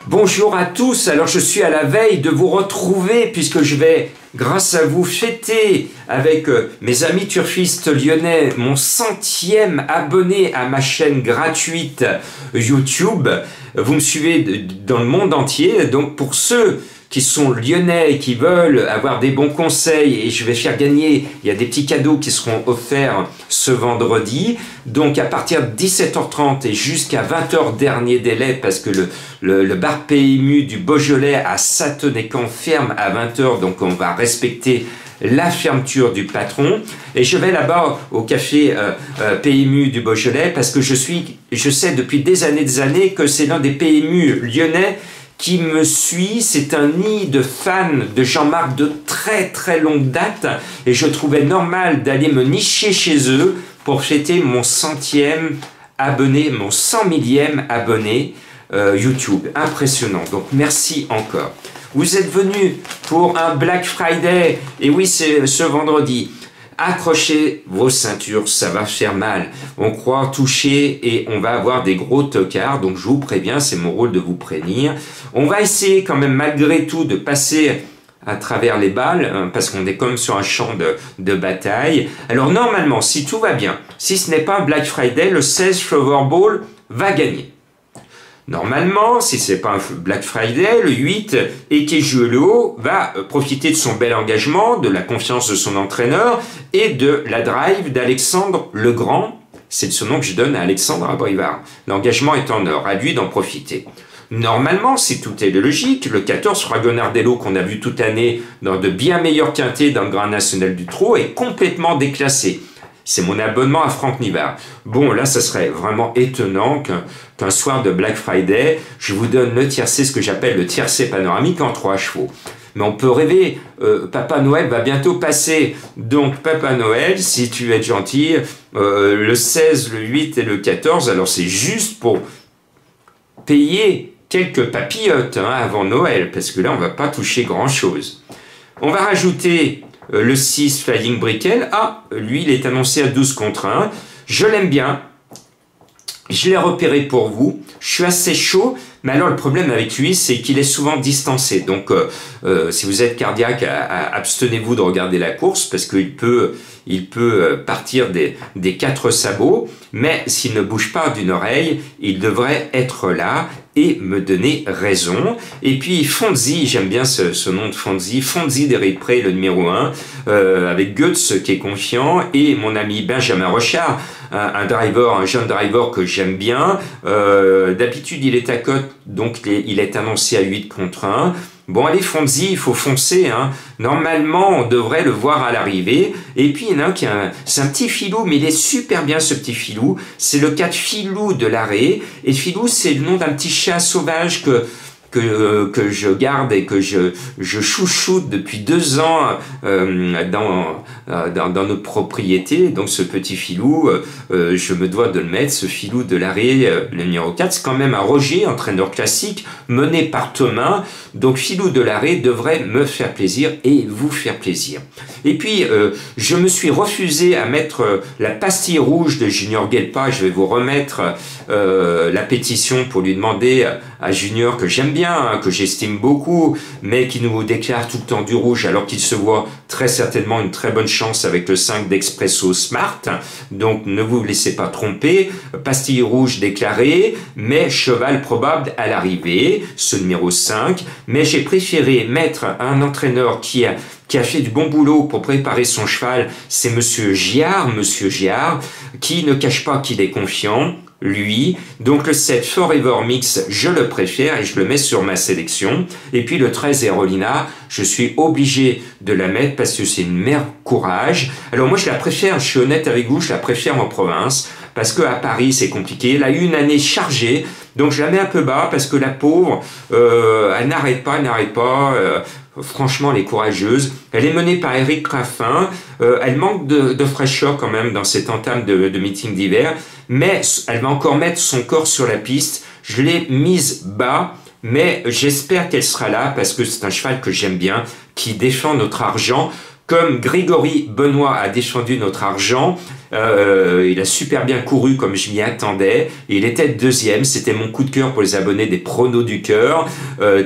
Bonjour à tous, alors je suis à la veille de vous retrouver puisque je vais, grâce à vous, fêter avec mes amis turfistes lyonnais mon 100e abonné à ma chaîne gratuite YouTube. Vous me suivez dans le monde entier, donc pour ceux qui sont lyonnais et qui veulent avoir des bons conseils, et je vais faire gagner, il y a des petits cadeaux qui seront offerts ce vendredi, donc à partir de 17h30 et jusqu'à 20h dernier délai, parce que le bar PMU du Beaujolais à Sathonay-Camp ferme à 20h, donc on va respecter la fermeture du patron, et je vais là-bas au café PMU du Beaujolais, parce que je sais depuis des années que c'est l'un des PMU lyonnais qui me suit. C'est un nid de fans de Jean-Marc de très longue date, et je trouvais normal d'aller me nicher chez eux pour fêter mon 100e abonné, mon 100 millième abonné YouTube. Impressionnant, donc merci encore. Vous êtes venus pour un Black Friday, et oui, c'est ce vendredi. Accrochez vos ceintures, ça va faire mal. On croit toucher et on va avoir des gros tocards, donc je vous préviens, c'est mon rôle de vous prévenir. On va essayer quand même malgré tout de passer à travers les balles, hein, parce qu'on est comme sur un champ de bataille. Alors normalement, si tout va bien, si ce n'est pas un Black Friday, le 16 Powerball va gagner. Normalement, si c'est pas un Black Friday, le 8, Eke Juelo va profiter de son bel engagement, de la confiance de son entraîneur et de la drive d'Alexandre Legrand. C'est le surnom que je donne à Alexandre Abrivard. L'engagement est en or, à lui d'en profiter. Normalement, si tout est logique, le 14, Fragonardello, qu'on a vu toute l'année dans de bien meilleurs quintés dans le Grand National du Trot, est complètement déclassé. C'est mon abonnement à Franck Nivard. Bon, là, ça serait vraiment étonnant qu'un soir de Black Friday, je vous donne le tiercé, ce que j'appelle le tiercé panoramique en 3 chevaux. Mais on peut rêver, Papa Noël va bientôt passer. Donc, Papa Noël, si tu es gentil, le 16, le 8 et le 14, alors c'est juste pour payer quelques papillotes hein, avant Noël, parce que là, on va pas toucher grand-chose. On va rajouter le 6 Flying Brickell. Ah, lui, il est annoncé à 12 contre 1. Je l'aime bien. Je l'ai repéré pour vous. Je suis assez chaud. Mais alors, le problème avec lui, c'est qu'il est souvent distancé. Donc, si vous êtes cardiaque, abstenez-vous de regarder la course parce qu'il peut partir des 4 sabots. Mais s'il ne bouge pas d'une oreille, il devrait être là et me donner raison. Et puis Fonzi, j'aime bien ce nom de Fonzi, Fonzi d'Eric Prey, le numéro 1, avec Goetz qui est confiant, et mon ami Benjamin Rochard, un jeune driver que j'aime bien. D'habitude il est à cote, donc il est annoncé à 8 contre 1. Bon, allez, Fonzi, il faut foncer, hein. Normalement, on devrait le voir à l'arrivée. Et puis, il y en a un c'est un petit filou, mais il est super bien, ce petit filou. C'est le cas de Filou de l'Arrêt. Et Filou, c'est le nom d'un petit chat sauvage que je garde et que je chouchoute depuis 2 ans dans notre propriété. Donc ce petit filou, je me dois de le mettre, ce Filou de l'Arrêt, le numéro 4, c'est quand même un Roger, entraîneur classique, mené par Thomas. Donc Filou de l'Arrêt devrait me faire plaisir et vous faire plaisir. Et puis, je me suis refusé à mettre la pastille rouge de Junior Guelpa. Je vais vous remettre la pétition pour lui demander à Junior, que j'aime bien, hein, que j'estime beaucoup, mais qui nous déclare tout le temps du rouge, alors qu'il se voit très certainement une très bonne chance avec le 5 d'Expresso Smart. Donc ne vous laissez pas tromper, pastille rouge déclarée, mais cheval probable à l'arrivée, ce numéro 5. Mais j'ai préféré mettre un entraîneur qui a fait du bon boulot pour préparer son cheval, c'est Monsieur Giard, qui ne cache pas qu'il est confiant, lui. Donc le 7 Forever Mix, je le préfère et je le mets sur ma sélection. Et puis le 13 Erolina, je suis obligé de la mettre parce que c'est une mère courage. Alors moi je la préfère, je suis honnête avec vous, je la préfère en province parce qu'à Paris c'est compliqué. Elle a eu une année chargée, donc je la mets un peu bas parce que la pauvre, elle n'arrête pas. Franchement, elle est courageuse. Elle est menée par Eric Raffin. Elle manque de fraîcheur quand même dans cette entame de meeting d'hiver. Mais elle va encore mettre son corps sur la piste. Je l'ai mise bas, mais j'espère qu'elle sera là parce que c'est un cheval que j'aime bien, qui défend notre argent Comme Grégory Benoît a défendu notre argent, il a super bien couru comme je m'y attendais. Il était deuxième. C'était mon coup de cœur pour les abonnés des pronos du cœur,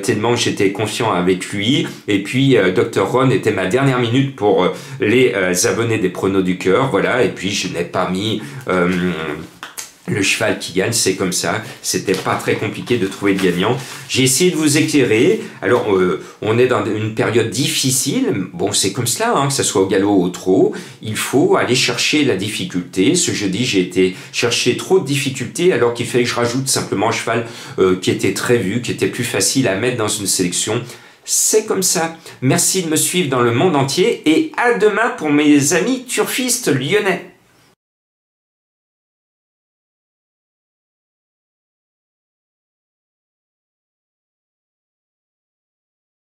tellement j'étais confiant avec lui. Et puis Dr Ron était ma dernière minute pour les abonnés des pronos du cœur. Voilà. Et puis je n'ai pas mis le cheval qui gagne, c'est comme ça. C'était pas très compliqué de trouver le gagnant. J'ai essayé de vous éclairer. Alors, on est dans une période difficile. Bon, c'est comme cela, hein, que ce soit au galop ou au trot. Il faut aller chercher la difficulté. Ce jeudi, j'ai été chercher trop de difficultés, alors qu'il fallait que je rajoute simplement un cheval qui était très vu, qui était plus facile à mettre dans une sélection. C'est comme ça. Merci de me suivre dans le monde entier et à demain pour mes amis turfistes lyonnais.